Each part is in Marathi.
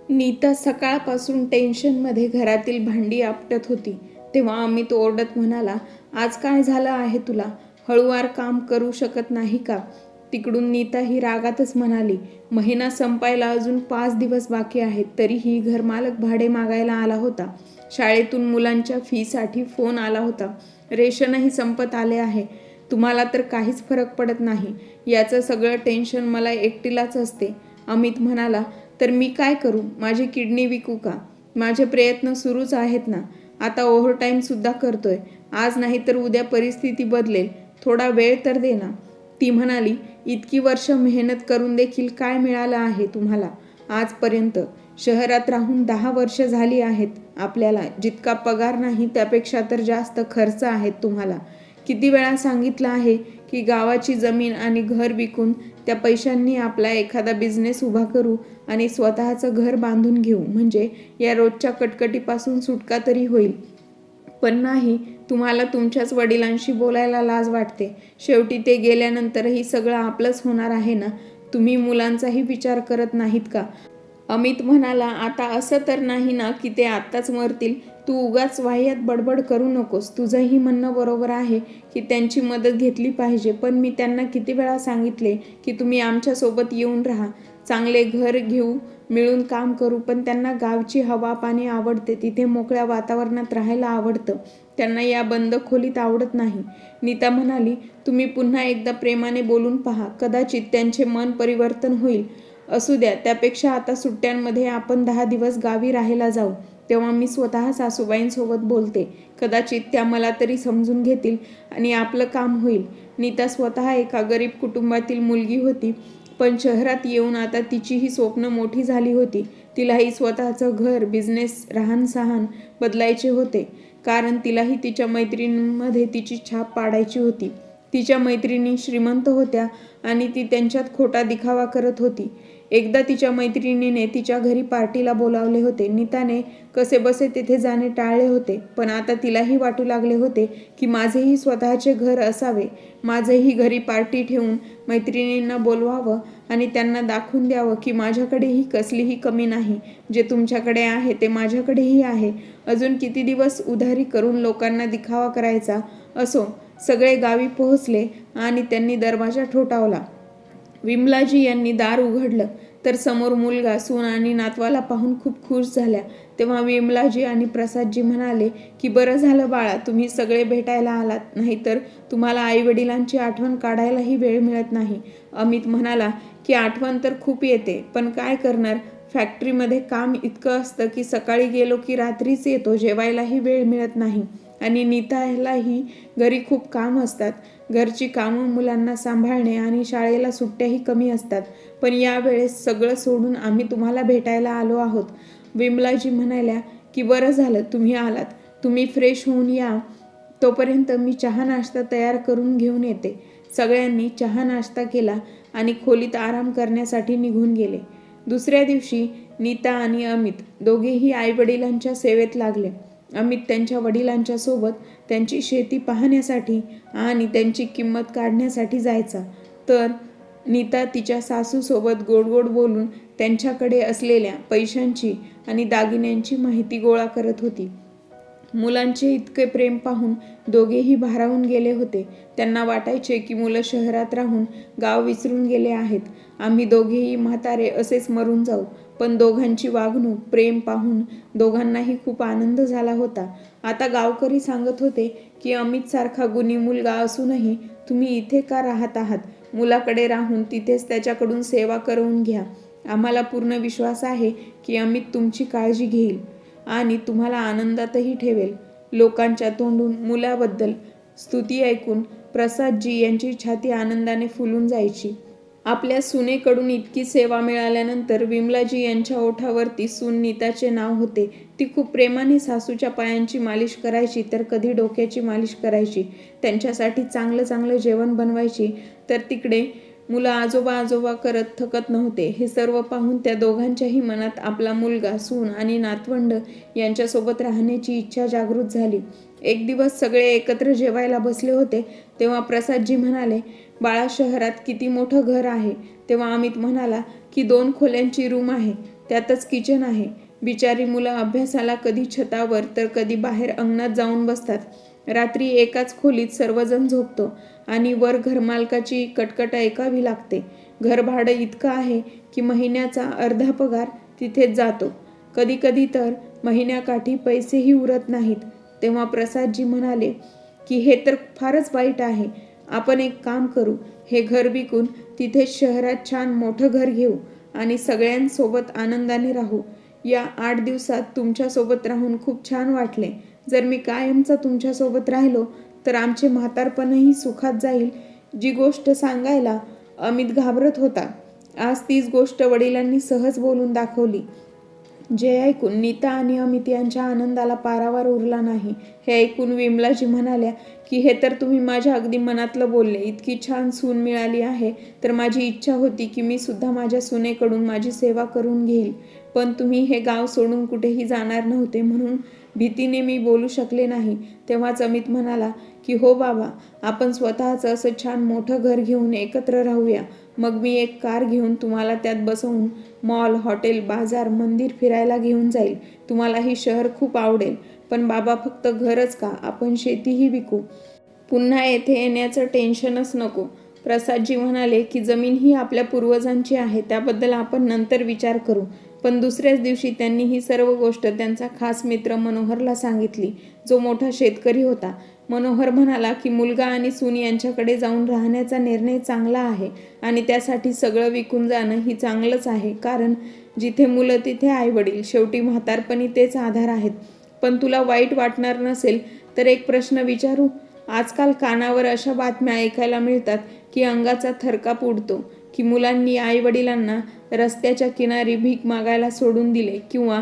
नीता सकाळपासून टेन्शनमध्ये घरातील भांडी आपटत होती. तेव्हा अमित ओरडत म्हणाला, आज काय झालं आहे तुला? हळूवार काम करू शकत नाही का? तिकडून नीता ही रागातच म्हणाली, महिना संपायला अजून 5 दिवस बाकी आहेत, तरीही घरमालक भाडे मागायला आला होता. शाळेतून मुलांच्या फीसाठी फोन आला होता. रेशनही संपत आले आहे. तुम्हाला तर काहीच फरक पडत नाही. याचं सगळं टेन्शन मला एकटीलाच असते. अमित म्हणाला, तर मी काय करू? माझी किडनी विकू का? माझे प्रयत्न सुरूच आहेत ना. आता ओव्हरटाईमसुद्धा करतोय. आज नाही तर उद्या परिस्थिती बदलेल. थोडा वेळ तर दे ना. ती म्हणाली, इतकी वर्ष मेहनत करून देखील काय मिळालं आहे तुम्हाला आजपर्यंत? शहरात राहून 10 वर्ष झाली आहेत आपल्याला. जितका पगार नाही त्यापेक्षा तर जास्त खर्च आहेत तुम्हाला. किती वेळा सांगितलं आहे की गावाची जमीन आणि घर विकून त्या पैशांनी आपला एखादा बिझनेस उभा करू आणि स्वतःचं घर बांधून घेऊ, म्हणजे या रोजच्या कटकटीपासून सुटका तरी होईल. पण नाही, तुम्हाला तुमच्याच वडिलांशी बोलायला लाज वाटते. शेवटी ते गेल्यानंतरही सगळं आपलंच होणार आहे ना. तुम्ही मुलांचाही विचार करत नाहीत का? अमित म्हणाला, आता असं तर नाही ना की ते आत्ताच मरतील? तू उगाच वाह्यात बडबड करू नकोस. तुझंही म्हणणं बरोबर आहे की त्यांची मदत घेतली पाहिजे, पण मी त्यांना किती वेळा सांगितले की तुम्ही आमच्यासोबत येऊन राहा, चांगले घर घेऊ, मिळून काम करू. पण त्यांना गावची हवा पाणी आवडते, तिथे मोकळ्या वातावरणात राहायला आवडतं. त्यांना या बंद खोलीत आवडत नाही. नीता म्हणाली, तुम्ही पुन्हा एकदा प्रेमाने बोलून पहा, कदाचित त्यांचे मन परिवर्तन होईल. असू द्या, त्यापेक्षा आता सुट्ट्यांमध्ये आपण 10 दिवस गावी राहायला जाऊ. तेव्हा मी स्वतः सासूबाईंसोबत बोलते. कदाचित त्या मला तरी समजून घेतील आणि आपलं काम होईल. नीता स्वतः एका गरीब कुटुंबातील मुलगी होती, पण शहरात येऊन आता तिचीही स्वप्न मोठी झाली होती. तिलाही स्वतःचं घर, बिझनेस, राहणसहान बदलायचे होते, कारण तिलाही तिच्या मैत्रिणींमध्ये तिची छाप पाडायची होती. तिच्या मैत्रिणी श्रीमंत होत्या आणि ती त्यांच्यात खोटा दिखावा करत होती. एकदा तिच्या मैत्रिणीने तिच्या घरी पार्टीला बोलावले होते. नीताने कसेबसे तिथे जाणे टाळले होते, पण आता तिलाही वाटू लागले होते की माझेही स्वतःचे घर असावे. माझेही घरी पार्टी ठेवून मैत्रिणींना बोलवावं आणि त्यांना दाखवून द्यावं की माझ्याकडेही कसलीही कमी नाही. जे तुमच्याकडे आहे ते माझ्याकडेही आहे. अजून किती दिवस उधारी करून लोकांना दिखावा करायचा? असो. सगळे गावी पोहोचले आणि त्यांनी दरवाजा ठोठावला. विमलाजी यांनी दार उघडलं तर समोर मुलगा, सून आणि नातवाला पाहून खूप खुश झाल्या. तेव्हा विमलाजी आणि प्रसादजी म्हणाले की बरं झालं बाळा, तुम्ही सगळे भेटायला आलात, नाहीतर तुम्हाला आईवडिलांची आठवण काढायलाही वेळ मिळत नाही. अमित म्हणाला की आठवण तर खूप येते, पण काय करणार? फॅक्टरीमध्ये काम इतकं असतं की सकाळी गेलो की रात्रीच येतो, जेवायलाही वेळ मिळत नाही. आणि नीतालाही घरी खूप काम असतात. घरची कामं, मुलांना सांभाळणे आणि शाळेला सुट्ट्याही कमी असतात. पण यावेळेस सगळं सोडून आम्ही तुम्हाला भेटायला आलो आहोत. विमलाजी म्हणाल्या की बरं झालं तुम्ही आलात. तुम्ही फ्रेश होऊन या, तोपर्यंत मी चहा नाश्ता तयार करून घेऊन येते. सगळ्यांनी चहा नाश्ता केला आणि खोलीत आराम करण्यासाठी निघून गेले. दुसऱ्या दिवशी नीता आणि अमित दोघेही आईवडिलांच्या सेवेत लागले. अमित त्यांच्या वडिलांच्या सोबत त्यांची शेती पाहण्यासाठी आणि त्यांची किंमत काढण्यासाठी जायचा, तर नीता तिच्या सासूसोबत गोड गोड बोलून त्यांच्याकडे असलेल्या पैशांची आणि दागिन्यांची माहिती गोळा करत होती. मुलांचे इतके प्रेम पाहून दोघेही भारावून गेले होते. त्यांना वाटायचे की मुलं शहरात राहून गाव विसरून गेले आहेत. आम्ही दोघेही म्हातारे असेच मरून जाऊ. पण दोघांची वागणूक, प्रेम पाहून दोघांनाही खूप आनंद झाला होता. आता गावकरी सांगत होते की अमितसारखा गुणी मुलगा असूनही तुम्ही इथे का राहत आहात? मुलाकडे राहून तिथेच त्याच्याकडून सेवा करून घ्या. आम्हाला पूर्ण विश्वास आहे की अमित तुमची काळजी घेईल आणि तुम्हाला आनंदातही ठेवेल. लोकांच्या तोंडून मुलाबद्दल स्तुती ऐकून प्रसादजी यांची छाती आनंदाने फुलून जायची. आपल्या सुनेकडून इतकी सेवा मिळाल्यानंतर विमलाजी यांच्या ओठावरती सून नीताचे नाव होते. ती खूप प्रेमाने सासूच्या पायांची मालिश करायची, तर कधी डोक्याची मालिश करायची. त्यांच्यासाठी चांगलं चांगलं जेवण बनवायची, तर तिकडे मुलं आजोबा आजोबा करत थकत नव्हते. हे सर्व पाहून त्या दोघांच्याही मनात आपला मुलगा, सून आणि नातवंड यांच्यासोबत राहण्याची इच्छा जागृत झाली. एक दिवस सगळे एकत्र जेवायला बसले होते. तेव्हा प्रसादजी म्हणाले, बाळा, शहरात किती मोठं घर आहे? तेव्हा अमित म्हणाला की 2 खोल्यांची रूम आहे. त्यातच किचन आहे. बिचारी मुलं अभ्यासाला कधी छतावर तर कधी बाहेर अंगणात जाऊन बसतात. रात्री एकाच खोलीत सर्वजण झोपतो आणि वर घरमालकाची कटकट ऐकावी लागते. घर भाडं इतकं आहे की महिन्याचा अर्धा पगार तिथेच जातो. कधी कधी तर महिन्याकाठी पैसेही उरत नाहीत. तेव्हा प्रसादजी म्हणाले की हे तर फारच वाईट आहे. आपण एक काम करू, हे घर विकून तिथेच शहरात छान मोठं घर घेऊ आणि सगळ्यांसोबत आनंदाने राहू. या 8 दिवसात तुमच्यासोबत राहून खूप छान वाटले. जर मी कायमचा तुमच्यासोबत राहिलो तर आमचे म्हातारपणही सुखात जाईल. जी गोष्ट सांगायला अमित घाबरत होता, आज तीच गोष्ट वडिलांनी सहज बोलून दाखवली. जे ऐकून नीता आणि अमित यांच्या आनंदाला पारावार उरला नाही. हे ऐकून विमलाजी म्हणाल्या की हे तर तुम्ही माझ्या अगदी मनातलं बोलले. इतकी छान सून मिळाली आहे तर माझी इच्छा होती की मी सुद्धा माझ्या सुनेकडून माझी सेवा करून घेईल. पण तुम्ही हे गाव सोडून कुठेही जाणार नव्हते म्हणून भीतीने मी बोलू शकले नाही. तेव्हाच अमित म्हणाला की हो बाबा, आपण स्वतःचं असं छान मोठं घर घेऊन एकत्र राहूया. मग मी एक कार घेऊन तुम्हाला त्यात बसवून मॉल, हॉटेल, बाजार, मंदिर फिरायला घेऊन जाईल. तुम्हाला ही शहर खूप आवडेल. पण बाबा, फक्त घरच का, आपण शेतीही विकू. पुन्हा येथे येण्याचं टेन्शनच नको. प्रसादजी म्हणाले की जमीन ही आपल्या पूर्वजांची आहे, त्याबद्दल आपण नंतर विचार करू. पण दुसऱ्याच दिवशी त्यांनी ही सर्व गोष्ट त्यांचा खास मित्र मनोहरला सांगितली, जो मोठा शेतकरी होता. मनोहर म्हणाला की मुलगा आणि सून यांच्याकडे जाऊन राहण्याचा निर्णय चांगला आहे आणि त्यासाठी सगळं विकून जाणं ही चांगलंच आहे. कारण जिथे मुलं तिथे आईवडील, शेवटी म्हातारपणी तेच आधार आहेत. पण तुला वाईट वाटणार नसेल तर एक प्रश्न विचारू? आजकाल कानावर अशा बातम्या ऐकायला मिळतात की अंगाचा थरकाप उडतो की मुलांनी आईवडिलांना रस्त्याच्या किनारी भीक मागायला सोडून दिले किंवा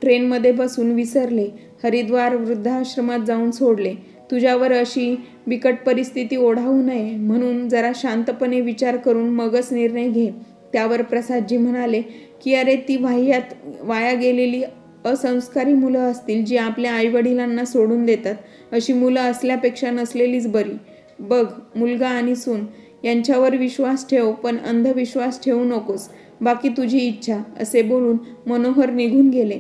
ट्रेनमध्ये बसून विसरले, हरिद्वार वृद्धाश्रमात जाऊन सोडले. तुझ्यावर अशी बिकट परिस्थिती ओढावू नये म्हणून जरा शांतपणे विचार करून मगच निर्णय घे. त्यावर प्रसादजी म्हणाले की अरे, ती वाया गेलेली असंस्कारी मुलं असतील जी आपल्या आईवडिलांना सोडून देतात. अशी मुलं असल्यापेक्षा नसलेलीच बरी. बघ, मुलगा आणि सून यांच्यावर विश्वास ठेव, पण अंधविश्वास ठेवू नकोस. बाकी तुझी इच्छा. असे बोलून मनोहर निघून गेले.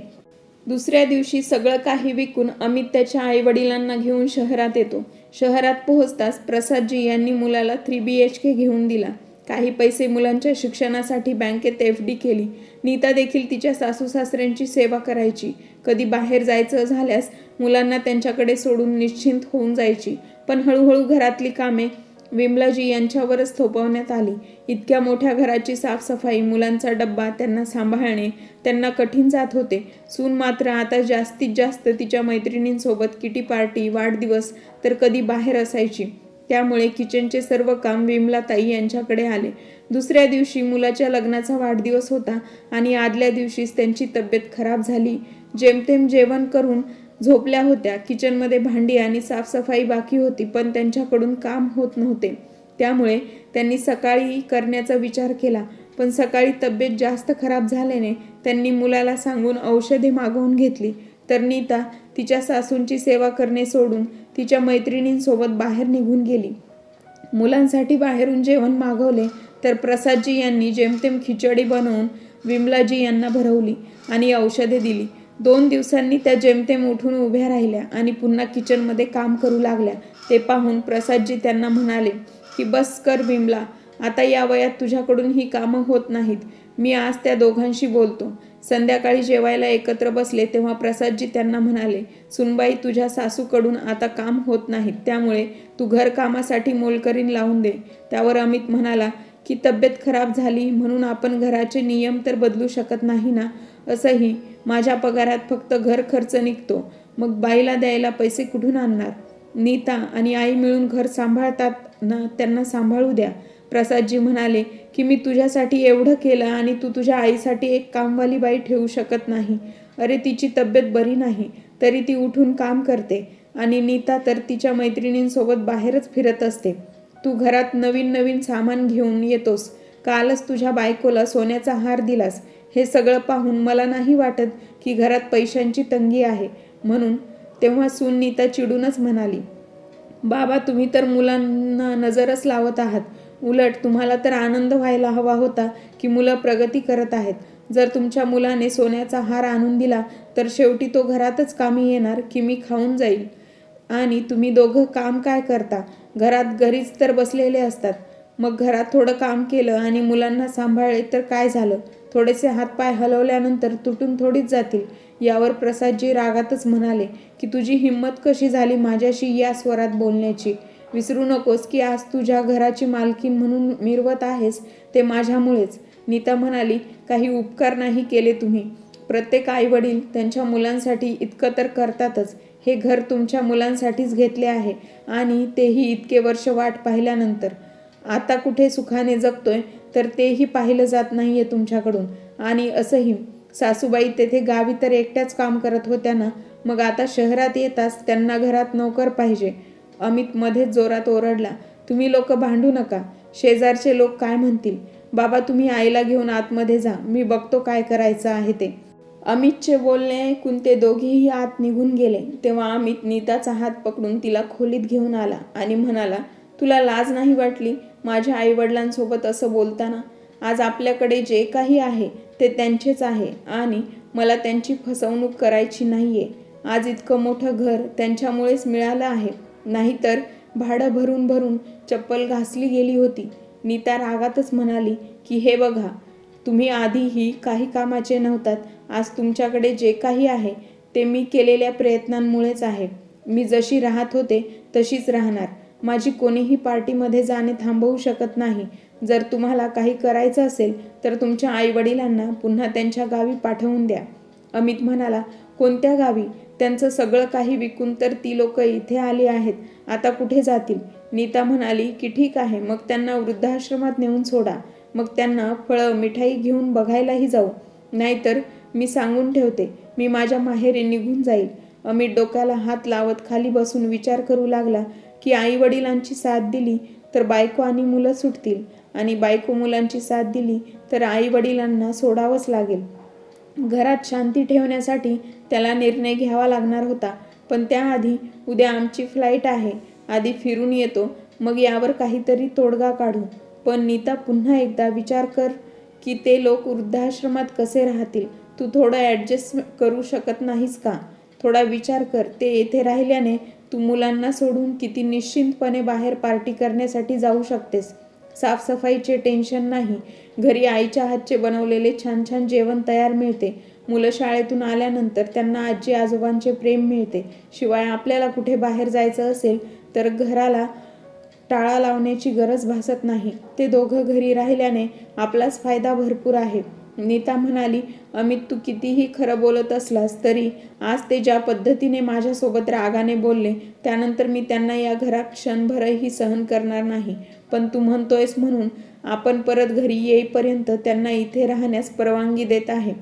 दुसऱ्या दिवशी सगळं काही विकून अमित त्याच्या आईवडिलांना घेऊन शहरात येतो. शहरात पोहोचताच प्रसादजी यांनी मुलाला 3 BHK घेऊन दिला. काही पैसे मुलांच्या शिक्षणासाठी बँकेत FD केली. नीता देखील तिच्या सासू सासऱ्यांची सेवा करायची. कधी बाहेर जायचं झाल्यास मुलांना त्यांच्याकडे सोडून निश्चिंत होऊन जायची. पण हळूहळू घरातली कामे विमलाजी यांच्यावरच थोपवण्यात आली. इतक्या मोठ्या घराची साफसफाई, मुलांचा डब्बा त्यांना सांभाळणे त्यांना कठीण जात होते. सून मात्र आता जास्तीत जास्त तिच्या मैत्रिणींसोबत किटी पार्टी, वाढदिवस तर कधी बाहेर असायची. त्यामुळे किचनचे सर्व काम विमलाताई यांच्याकडे आले. दुसऱ्या दिवशी मुलाच्या लग्नाचा वाढदिवस होता आणि आदल्या दिवशीच त्यांची तब्येत खराब झाली. जेमतेम जेवण करून झोपल्या होत्या. किचनमध्ये भांडी आणि साफसफाई बाकी होती, पण त्यांच्याकडून काम होत नव्हते. त्यामुळे त्यांनी सकाळी करण्याचा विचार केला. पण सकाळी तब्येत जास्त खराब झाल्याने त्यांनी मुलाला सांगून औषधे मागवून घेतली. तर नीता तिच्या सासूंची सेवा करणे सोडून तिच्या मैत्रिणींसोबत बाहेर निघून गेली. मुलांसाठी बाहेरून जेवण मागवले तर प्रसादजी यांनी जेमतेम खिचडी बनवून विमलाजी यांना भरवली आणि औषधे दिली. 2 दिवसांनी त्या जेमतेम उठून उभ्या राहिल्या आणि पुन्हा किचनमध्ये काम करू लागल्या. ते पाहून प्रसादजी त्यांना म्हणाले की बस कर विमला, आता या वयात तुझ्याकडून ही कामं होत नाहीत. मी आज त्या दोघांशी बोलतो. संध्याकाळी जेवायला एकत्र बसले तेव्हा प्रसादजी त्यांना म्हणाले, सुनबाई, तुझ्या सासूकडून आता काम होत नाहीत, त्यामुळे तू घरकामासाठी मोलकरीण लावून दे. त्यावर अमित म्हणाला की तब्येत खराब झाली म्हणून आपण घराचे नियम तर बदलू शकत नाही ना. असंही माझ्या पगारात फक्त घर खर्च निघतो, मग बाईला द्यायला पैसे कुठून आणणार? नीता आणि आई मिळून घर सांभाळतात ना, त्यांना सांभाळू द्या. प्रसादजी म्हणाले की मी तुझ्यासाठी एवढं केलं आणि तू तुझ्या आईसाठी एक कामवाली बाई ठेवू शकत नाही. अरे, तिची तब्येत बरी नाही तरी ती उठून काम करते आणि नीता तर तिच्या मैत्रिणींसोबत बाहेरच फिरत असते. तू घरात नवीन नवीन सामान घेऊन येतोस. कालच तुझ्या बायकोला सोन्याचा हार दिलास. हे सगळं पाहून मला नाही वाटत की घरात पैशांची तंगी आहे म्हणून. तेव्हा सून नीता चिडूनच म्हणाली, बाबा, तुम्ही तर मुलांना नजरच लावत आहात. उलट तुम्हाला तर आनंद व्हायला हवा होता की मुलं प्रगती करत आहेत. जर तुमच्या मुलाने सोन्याचा हार आणून दिला तर शेवटी तो घरातच कामी येणार की मी खाऊन जाईल? आणि तुम्ही दोघं काम काय करता? घरात घरीच तर बसलेले असतात. मग घरात थोडं काम केलं आणि मुलांना सांभाळले तर काय झालं? थोडेसे हातपाय हलवल्यानंतर तुटून थोडीच जातील. यावर प्रसादजी रागातच म्हणाले की तुझी हिंमत कशी झाली माझ्याशी या स्वरात बोलण्याची? विसरू नकोस की आज तुझ्या घराची मालकीण म्हणून मिरवत आहेस ते माझ्यामुळेच. नीता म्हणाली, काही उपकार नाही केले तुम्ही. प्रत्येक आईवडील त्यांच्या मुलांसाठी इतकं तर करतातच. हे घर तुमच्या मुलांसाठीच घेतले आहे आणि तेही इतके वर्ष वाट पाहिल्यानंतर. आता कुठे सुखाने जगतोय तर तेही पाहिलं जात नाहीये तुमच्याकडून. आणि असंही सासूबाई तेथे गावी तर एकट्याच काम करत होत्या ना, मग आता शहरात येताच त्यांना घरात नोकर पाहिजे. अमित मध्येच जोरात ओरडला, तुम्ही लोक भांडू नका. शेजारचे लोक काय म्हणतील? बाबा तुम्ही आईला घेऊन आतमध्ये जा, मी बघतो काय करायचं आहे ते. अमितचे बोलणे ऐकून ते दोघेही आत निघून गेले. तेव्हा अमित नीताचा हात पकडून तिला खोलीत घेऊन आला आणि म्हणाला, तुला लाज नाही वाटली माझ्या आईवडिलांसोबत असं बोलताना? आज आपल्याकडे जे काही आहे ते त्यांचेच आहे आणि मला त्यांची फसवणूक करायची नाहीये. आज इतकं मोठं घर त्यांच्यामुळेच मिळालं आहे, नाहीतर भाडं भरून भरून चप्पल घासली गेली होती. नीता रागातच म्हणाली की हे बघा, तुम्ही आधीही काही कामाचे नव्हतात. आज तुमच्याकडे जे काही आहे ते मी केलेल्या प्रयत्नांमुळेच आहे. मी जशी राहत होते तशीच राहणार. माझी कोणीही पार्टीमध्ये जाणे थांबवू शकत नाही. जर तुम्हाला काही करायचं असेल तर तुमच्या आईवडिलांना पुन्हा त्यांच्या गावी पाठवून द्या. अमित म्हणाला, कोणत्या गावी? त्यांचं सगळं काही विकून तर ती लोक इथे आली आहेत. आता कुठे जातील? नीता म्हणाली की ठीक आहे, मग त्यांना वृद्धाश्रमात नेऊन सोडा. मग त्यांना फळं मिठाई घेऊन बघायलाही जाऊ. नाहीतर मी सांगून ठेवते, मी माझ्या माहेरी निघून जाईल. अमित डोक्याला हात लावत खाली बसून विचार करू लागला की आई वडिलांची साथ दिली तर बायको आणि मुलं सुटतील आणि बायको मुलांची साथ दिली तर आई वडिलांना सोडावंच लागेल. घरात शांती ठेवण्यासाठी त्याला निर्णय घ्यावा लागणार होता. पण त्याआधी उद्या आमची फ्लाईट आहे. आधी फिरून येतो, मग यावर काहीतरी तोडगा काढू. पण नीता पुन्हा एकदा विचार कर की ते लोक वृद्धाश्रमात कसे राहतील. तू थोडं ॲडजस्ट करू शकत नाहीस का? थोडा विचार कर. ते येथे राहिल्याने तू मुलांना सोडून किती निश्चिंतपणे बाहेर पार्टी करण्यासाठी जाऊ शकतेस. साफसफाईचे टेन्शन नाही. घरी आईच्या हातचे बनवलेले छान छान जेवण तयार मिळते. मुलं शाळेतून आल्यानंतर त्यांना आजी आजोबांचे प्रेम मिळते. शिवाय आपल्याला कुठे बाहेर जायचं असेल तर घराला टाळा लावण्याची गरज भासत नाही. ते दोघं घरी राहिल्याने आपलाच फायदा भरपूर आहे. नीता म्हणाली, अमित तू कितीही खरं बोलत असलास तरी आज ते ज्या पद्धतीने माझ्यासोबत रागाने बोलले त्यानंतर मी त्यांना या घरात क्षणभरही सहन करणार नाही. पण तू म्हणतोयस म्हणून आपण परत घरी येईपर्यंत त्यांना इथे राहण्यास परवानगी देत आहे.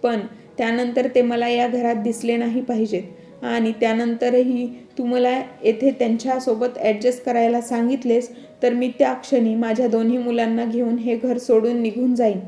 पण त्यानंतर ते मला या घरात दिसले नाही पाहिजेत. आणि त्यानंतरही तू मला येथे त्यांच्यासोबत ॲडजस्ट करायला सांगितलेस तर मी त्या क्षणी माझ्या दोन्ही मुलांना घेऊन हे घर सोडून निघून जाईन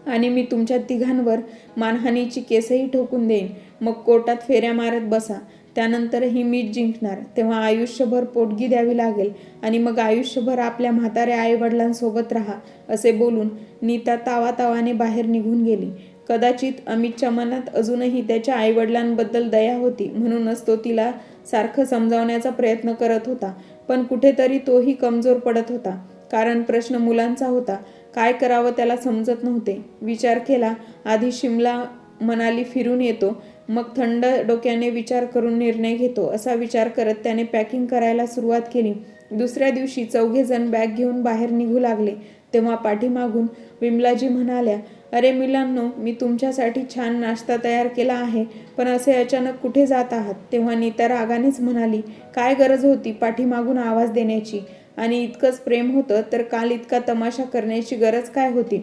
आणि मी तुमच्या तिघांवर मानहानीची केसही ठोकून देईन. मग कोर्टात फेऱ्या मारत बसा. त्यानंतरही मीच जिंकणार. तेव्हा आयुष्यभर पोटगी द्यावी लागेल आणि मग आयुष्यभर आपल्या म्हाताऱ्या आईवडिलांसोबत राहा. असे बोलून नीता तावातावाने बाहेर निघून गेली. कदाचित अमितच्या मनात अजूनही त्याच्या आईवडिलांबद्दल दया होती, म्हणूनच तो तिला सारखं समजावण्याचा प्रयत्न करत होता. पण कुठेतरी तोही कमजोर पडत होता. कारण प्रश्न मुलांचा होता. काय करावं त्याला समजत नव्हते. विचार केला, आधी शिमला मनाली फिरून येतो, मग थंड डोक्याने विचार करून निर्णय घेतो. असा विचार करत त्याने पॅकिंग करायला सुरुवात केली. दुसऱ्या दिवशी चौघेजण बॅग घेऊन बाहेर निघू लागले. तेव्हा पाठीमागून विमलाजी म्हणाल्या, अरे मुलांनो, मी तुमच्यासाठी छान नाश्ता तयार केला आहे, पण असे अचानक कुठे जात आहात? तेव्हा नीता रागानेच म्हणाली, काय गरज होती पाठीमागून आवाज देण्याची? आणि इतकंच प्रेम होतं तर काल इतका तमाशा करण्याची गरज काय होती?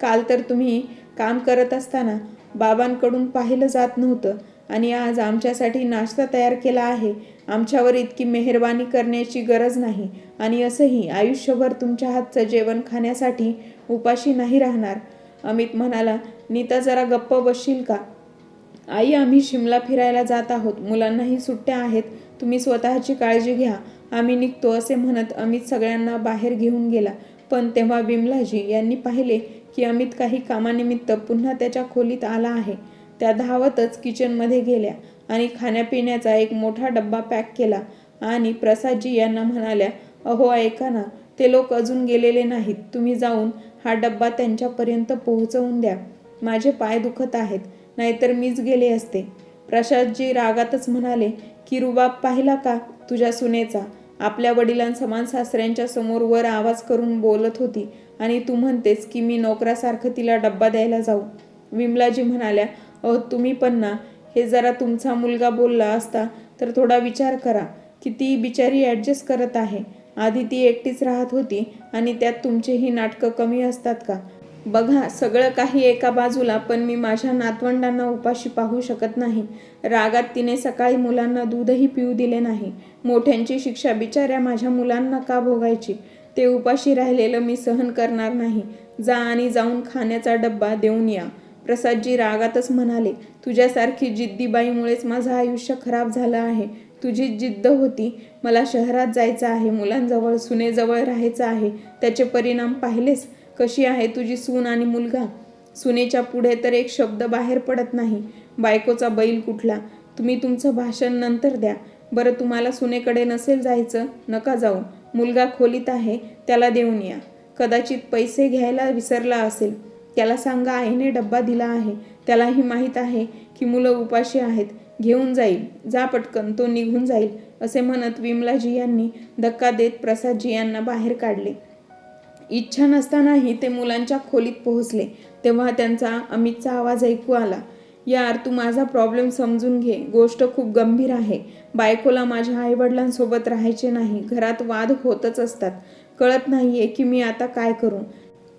काल तर तुम्ही काम करत असताना बाबांकडून पाहिलं जात नव्हतं आणि आज आमच्यासाठी नाश्ता तयार केला आहे. आमच्यावर इतकी मेहरबानी करण्याची गरज नाही. आणि असंही आयुष्यभर तुमच्या हातचं जेवण खाण्यासाठी उपाशी नाही राहणार. अमित म्हणाला, नीता जरा गप्प बसशील का? आई आम्ही शिमला फिरायला जात आहोत. मुलांनाही सुट्ट्या आहेत. तुम्ही स्वतःची काळजी घ्या. आम्ही निघतो असे म्हणत अमित सगळ्यांना बाहेर घेऊन गेला. पण तेव्हा विमलाजी यांनी पाहिले की अमित काही कामानिमित्त पुन्हा त्याच्या खोलीत आला आहे. त्या धावतच किचनमध्ये गेल्या आणि खाण्यापिण्याचा एक मोठा डब्बा पॅक केला आणि प्रसादजी यांना म्हणाल्या, अहो ऐका ना, ते लोक अजून गेलेले नाहीत. तुम्ही जाऊन हा डब्बा त्यांच्यापर्यंत पोहोचवून द्या. माझे पाय दुखत आहेत, नाहीतर मीच गेले असते. प्रसादजी रागातच म्हणाले, की रुबाब पाहिला का तुझ्या सुनेचा? आपल्या वडिलांसमान सासऱ्यांच्या समोर वर आवाज करून बोलत होती आणि तू म्हणतेस की मी नोकरासारखं तिला डब्बा द्यायला जाऊ. विमलाजी म्हणाल्या, अहो तुम्ही पण ना, हे जरा तुमचा मुलगा बोलला असता तर थोडा विचार करा की ती बिचारी ॲडजस्ट करत आहे. आधी ती एकटीच राहत होती आणि त्यात तुमचेही नाटकं कमी असतात का? बघा, सगळं काही एका बाजूला, पण मी माझ्या नातवंडांना उपाशी पाहू शकत नाही. रागात तिने सकाळी मुलांना दूधही पिऊ दिले नाही. मोठ्यांची शिक्षा बिचाऱ्या माझ्या मुलांना का भोगायची? ते उपाशी राहिलेलं मी सहन करणार नाही. जा आणि जाऊन खाण्याचा डब्बा देऊन या. प्रसादजी रागातच म्हणाले, तुझ्यासारखी जिद्दी बाईमुळेच माझं आयुष्य खराब झालं आहे. तुझी जिद्द होती, मला शहरात जायचं आहे, मुलांजवळ सुनेजवळ राहायचं आहे. त्याचे परिणाम पाहिलेस? कशी आहे तुझी सून आणि मुलगा? सुनेच्या पुढे तर एक शब्द बाहेर पडत नाही. बायकोचा बैल कुठला? तुम्ही तुमचं भाषण नंतर द्या. बरं, तुम्हाला सुनेकडे नसेल जायचं, नका जाऊ. मुलगा खोलीत आहे, त्याला देऊन या. कदाचित पैसे घ्यायला विसरला असेल. त्याला सांगा आईने डब्बा दिला आहे. त्यालाही माहीत आहे की मुलं उपाशी आहेत. घेऊन जाईल. जा पटकन, तो निघून जाईल. असे म्हणत विमलाजी यांनी धक्का देत प्रसादजी यांना बाहेर काढले. इच्छा नसतानाही ते मुलांच्या खोलीत पोहोचले तेव्हा त्यांचा अमितचा आवाज ऐकू आला. यार, तू माझा प्रॉब्लेम समजून घे. गोष्ट खूप गंभीर आहे. बायकोला माझ्या आईवडिलांसोबत राहायचे नाही. घरात वाद होतच असतात. कळत नाहीये की मी आता काय करू.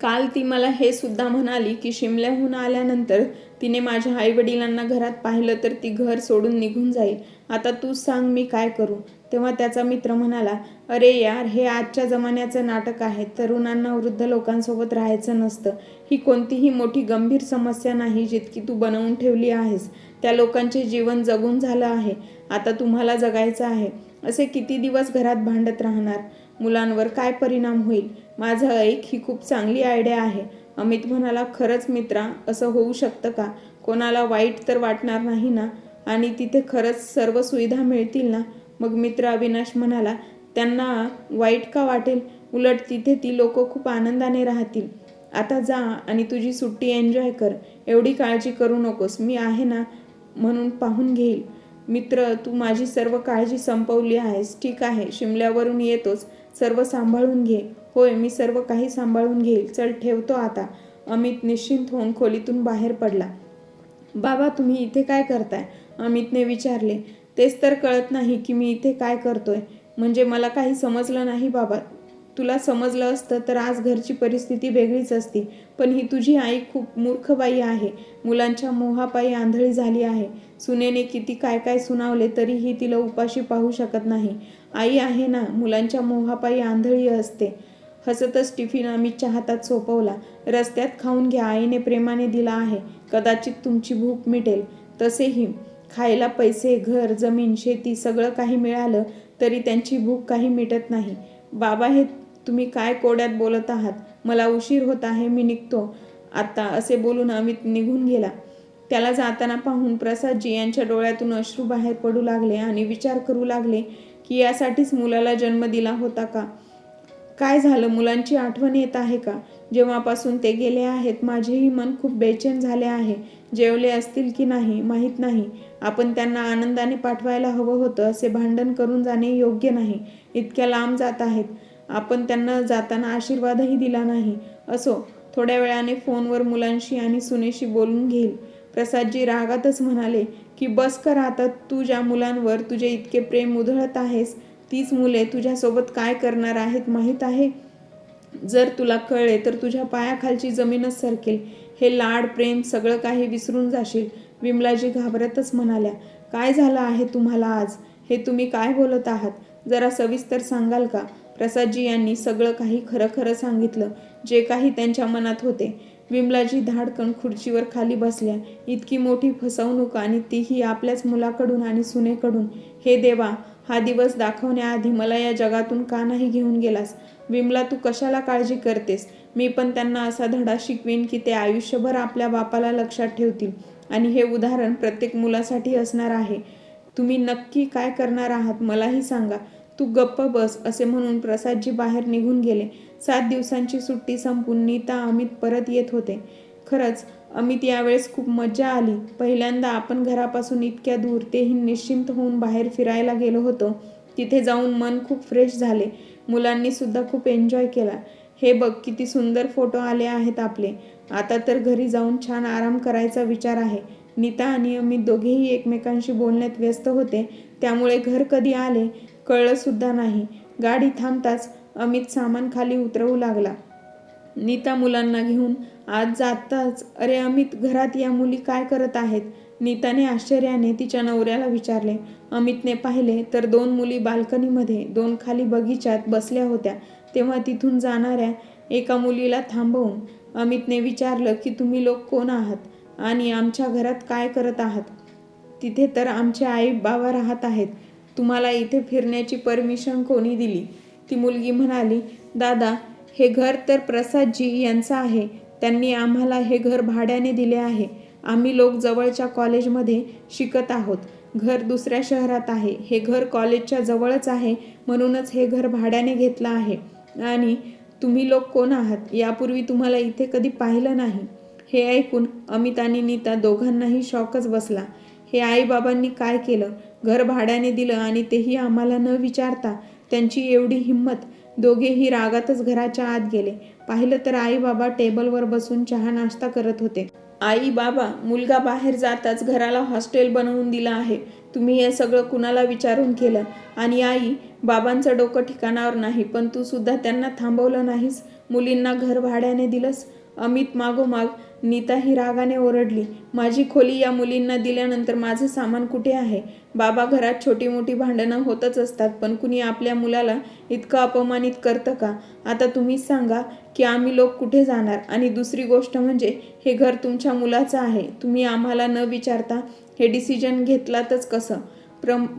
काल ती मला हे सुद्धा म्हणाली की शिमल्याहून आल्यानंतर तिने माझ्या आईवडिलांना घरात पाहिलं तर ती घर सोडून निघून जाईल. आता तूच सांग मी काय करू. तेव्हा त्याचा मित्र म्हणाला, अरे यार, हे आजच्या जमान्याचं नाटक आहे. तरुणांना वृद्ध लोकांसोबत राहायचं नसतं. ही कोणतीही मोठी गंभीर समस्या नाही जितकी तू बनवून ठेवली आहेस. त्या लोकांचे जीवन जगून झालं आहे. आता तुम्हाला जगायचं आहे. असे किती दिवस घरात भांडत राहणार? मुलांवर काय परिणाम होईल? माझं ऐक, ही खूप चांगली आयडिया आहे. अमित म्हणाला, खरंच मित्रा, असं होऊ शकतं का? कोणाला वाईट तर वाटणार नाही ना? आणि तिथे खरंच सर्व सुविधा मिळतील ना? मग मित्र अविनाश म्हणाला, त्यांना वाईट का वाटेल? उलट तिथे ती लोक खूप आनंदाने राहतील. आता जा आणि तुझी सुट्टी एन्जॉय कर. एवढी काळजी करू नकोस. मी आहे ना, म्हणून पाहून घेईल. मित्र, तू माझी सर्व काळजी संपवली आहेस. ठीक आहे, शिमल्यावरून येतोच. सर्व सांभाळून घे. होय, मी सर्व काही सांभाळून घेईल. चल, ठेवतो आता. अमित निश्चिंत होऊन खोलीतून बाहेर पडला. बाबा, तुम्ही इथे काय करताय? अमितने विचारले. तेच तर कळत नाही की मी इथे काय करतोय. म्हणजे मला काही समजलं नाही बाबा. तुला समजलं असतं तर आज घरची परिस्थिती वेगळीच असती. पण ही तुझी आई खूप मूर्ख बाई आहे. मुलांच्या मोहापायी आंधळी झाली आहे. सुनेने किती काय काय सुनावले तरीही तिला उपाशी पाहू शकत नाही. आई आहे ना, मुलांच्या मोहापायी आंधळी असते. हसतच टिफिन अमितच्या हातात सोपवला. रस्त्यात खाऊन घ्या. आईने प्रेमाने दिला आहे. कदाचित तुमची भूक मिटेल. तसेही खायला पैसे, घर, जमीन, शेती सगळं काही मिळालं तरी त्यांची भूक काही मिटत नाही. बाबा, हे तुम्ही काय कोड्यात बोलत आहात? मला उशीर होत आहे, मी निघतो आता. असे बोलून अमित निघून गेला. त्याला जाताना पाहून प्रसादजी यांच्या डोळ्यातून अश्रू बाहेर पडू लागले आणि विचार करू लागले की यासाठीच मुलाला जन्म दिला होता का? काय झालं? मुलांची आठवण येत आहे का? जेव्हापासून ते गेले आहेत माझेही मन खूप बेचैन झाले आहे. जेवले असतील की नाही माहीत नाही. आपण त्यांना आनंदाने पाठवायला हवं होतं. असे भांडण करून जाणे योग्य नाही. इतक्या लांब जात आहेत. आपण त्यांना जाताना आशीर्वादही दिला नाही. असो, थोड्या वेळाने फोनवर मुलांशी आणि सुनेशी बोलून घेईल. प्रसादजी रागातच म्हणाले की बस कर आता. तू ज्या मुलांवर तुझे इतके प्रेम उधळत आहेस तीच मुले तुझ्यासोबत काय करणार आहेत माहीत आहे? जर तुला कळले तर तुझ्या पायाखालची जमीनच सरकेल. हे लाड, प्रेम सगळं काही विसरून जाशील. विमलाजी घाबरतच म्हणाल्या, काय झालं आहे तुम्हाला आज? हे तुम्ही काय बोलत आहात? जरा सविस्तर सांगाल का? प्रसादजी यांनी सगळं काही खरं खरं सांगितलं, जे काही त्यांच्या मनात होते. विमलाजी धाडकन खुर्चीवर खाली बसल्या. इतकी मोठी फसवणूक आणि तीही आपल्याच मुलाकडून आणि सुनेकडून. हे देवा, हा दिवस दाखवण्याआधी मला या जगातून का नाही घेऊन गेलास? विमला, तू कशाला काळजी करतेस? मी पण त्यांना असा धडा शिकवीन की ते आयुष्यभर आपल्या बापाला लक्षात ठेवतील आणि हे उदाहरण प्रत्येक मुलासाठी असणार आहे. तुम्ही नक्की काय करणार आहात मलाही सांगा. तू गप्प बस असे म्हणून प्रसादजी बाहेर निघून गेले. 7 दिवसांची सुट्टी संपून नीता अमित परत येत होते. खरंच अमित यावेळेस खूप मज्जा आली. पहिल्यांदा आपण घरापासून इतक्या दूर तेही निश्चिंत होऊन बाहेर फिरायला गेलो होतो. तिथे जाऊन मन खूप फ्रेश झाले. मुलांनी सुद्धा खूप एन्जॉय केला. हे बघ किती सुंदर फोटो आले आहेत आपले. आता तर घरी जाऊन छान आराम करायचा विचार आहे. नीता आणि अमित दोघेही एकमेकांशी बोलण्यात व्यस्त होते. त्यामुळे घर कधी आले कळलं सुद्धा नाही. गाडी थांबताच अमित सामान खाली उतरवू लागला. नीता मुलांना घेऊन आज जाताच, अरे अमित, घरात या मुली काय करत आहेत? नीताने आश्चर्याने तिच्या नवऱ्याला विचारले. अमितने पाहिले तर 2 मुली बाल्कनीमध्ये, 2 खाली बगीच्यात बसल्या होत्या. तेव्हा तिथून जाणाऱ्या एका मुलीला थांबवून अमितने विचारलं की तुम्ही लोक कोण आहात आणि आमच्या घरात काय करत आहात? तिथे तर आमचे आई बाबा राहत आहेत. तुम्हाला इथे फिरण्याची परमिशन कोणी दिली? ती मुलगी म्हणाली, दादा, हे घर तर प्रसादजी यांचं आहे. त्यांनी आम्हाला हे घर भाड्याने दिले आहे. आम्ही लोक जवळच्या कॉलेजमध्ये शिकत आहोत. घर दुसऱ्या शहरात आहे. हे घर कॉलेजच्या जवळच आहे म्हणूनच हे घर भाड्याने घेतलं आहे. आणि तुम्ही लोक कोण आहात? यापूर्वी तुम्हाला इथे कधी पाहिलं नाही. हे ऐकून अमित आणि नीता दोघांनाही शॉकच बसला. हे आईबाबांनी काय केलं? घर भाड्याने दिलं आणि तेही आम्हाला न विचारता. त्यांची एवढी हिंमत. दोघेही रागातच घराच्या आत गेले. पाहिलं तर आई बाबा टेबलवर बसून चहा नाश्ता करत होते. आई बाबा, मुलगा बाहेर जाताच घराला हॉस्टेल बनवून दिलं आहे. तुम्ही हे सगळं कुणाला विचारून केलं? आणि आई बाबांचं डोकं ठिकाणावर नाही, पण तू सुद्धा त्यांना थांबवलं नाहीस. मुलींना घर भाड्याने दिलंस. अमित मागोमाग नीताही रागाने ओरडली. माझी खोली या मुलींना दिल्यानंतर माझं सामान कुठे आहे? बाबा, घरात छोटी मोठी भांडणं होतच असतात, पण कुणी आपल्या मुलाला इतकं अपमानित करतं का? आता तुम्हीच सांगा की आम्ही लोक कुठे जाणार? आणि दुसरी गोष्ट म्हणजे हे घर तुमच्या मुलाचं आहे. तुम्ही आम्हाला न विचारता हे डिसिजन घेतलातच कसं?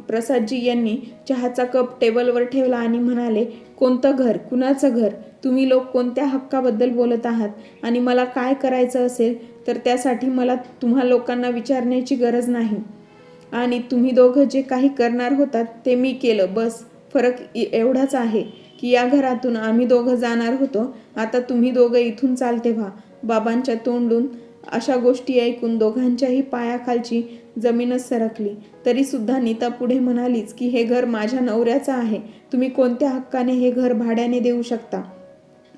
प्रसादजी यांनी चहाचा कप टेबलवर ठेवला आणि म्हणाले, कोणतं घर? कुणाचं घर? तुम्ही लोक कोणत्या हक्काबद्दल बोलत आहात? आणि मला काय करायचं असेल तर त्यासाठी मला तुम्हा लोकांना विचारण्याची गरज नाही. आणि तुम्ही दोघं जे काही करणार होतात ते मी केलं. बस फरक एवढाच आहे की या घरातून आम्ही दोघं जाणार होतो. आता तुम्ही दोघं इथून चालते व्हा. बाबांच्या तोंडून अशा गोष्टी ऐकून दोघांच्याही पायाखालची जमीनच सरकली. तरी सुद्धा नीता पुढे म्हणालीच की हे घर माझ्या नवऱ्याचं आहे. तुम्ही कोणत्या हक्काने हे घर भाड्याने देऊ शकता?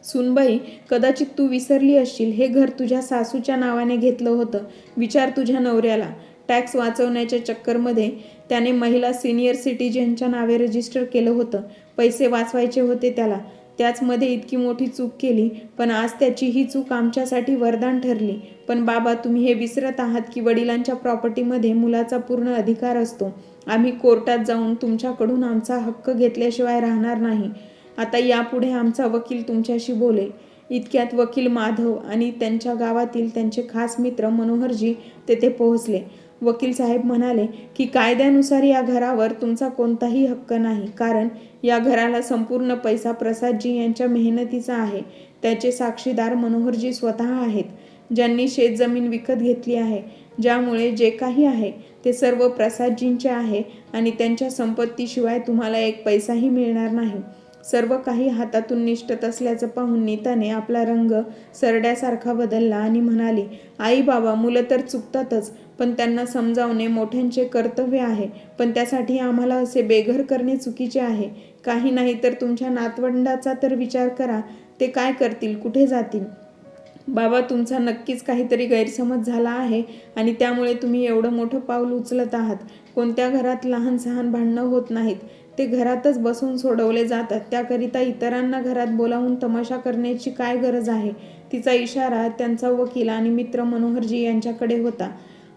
सुनबाई, कदाचित तू विसरली असशील, हे घर तुझ्या सासूच्या नावाने घेतलं होतं. विचार तुझ्या नवऱ्याला. टॅक्स वाचवण्याच्या चक्करमध्ये त्याने महिला सिनियर सिटीजनच्या नावे रजिस्टर केलं होतं. पैसे वाचवायचे होते त्याला. त्याचमध्ये इतकी मोठी चूक केली, पण आज त्याची ही चूक आमच्यासाठी वरदान ठरली. पण बाबा, तुम्ही हे विसरत आहात की वडिलांच्या प्रॉपर्टीमध्ये मुलाचा पूर्ण अधिकार असतो. आम्ही कोर्टात जाऊन तुमच्याकडून आमचा हक्क घेतल्याशिवाय राहणार नाही. आता यापुढे आमचा वकील तुमच्याशी बोलेल. इतक्यात वकील माधव आणि त्यांच्या गावातील त्यांचे खास मित्र मनोहरजी तेथे पोहोचले. वकील साहेब म्हणाले की कायद्यानुसार या घरावर तुमचा कोणताही हक्क नाही, कारण या घराला संपूर्ण पैसा प्रसादजी यांच्या मेहनतीचा आहे. त्याचे साक्षीदार मनोहरजी स्वतः आहेत, ज्यांनी शेतजमीन विकत घेतली आहे. ज्यामुळे जे काही आहे ते सर्व प्रसादजींचे आहे आणि त्यांच्या संपत्तीशिवाय तुम्हाला एक पैसाही मिळणार नाही. सर्व काही हातातून निष्ठत असल्याचं पाहून नीताने आपला रंग सरड्यासारखा बदलला आणि म्हणाली, आई बाबा, मुलं तर चुकतातच, पण त्यांना समजावणे मोठ्यांचे कर्तव्य आहे. पण त्यासाठी आम्हाला असे बेघर करणे चुकीचे आहे. काही नाही तर तुमच्या नातवंडाचा तर विचार करा. ते काय करतील? कुठे जातील? बाबा, तुमचा नक्कीच काहीतरी गैरसमज झाला आहे आणि त्यामुळे तुम्ही एवढं मोठं पाऊल उचलत आहात. कोणत्या घरात लहान सहान भांडणं होत नाहीत. ते घरातच बसून सोडवले जातात. त्याकरिता इतरांना घरात बोलावून तमाशा करण्याची काय गरज आहे? तिचा इशारा त्यांचा वकील आणि मित्र मनोहरजी यांच्याकडे होता.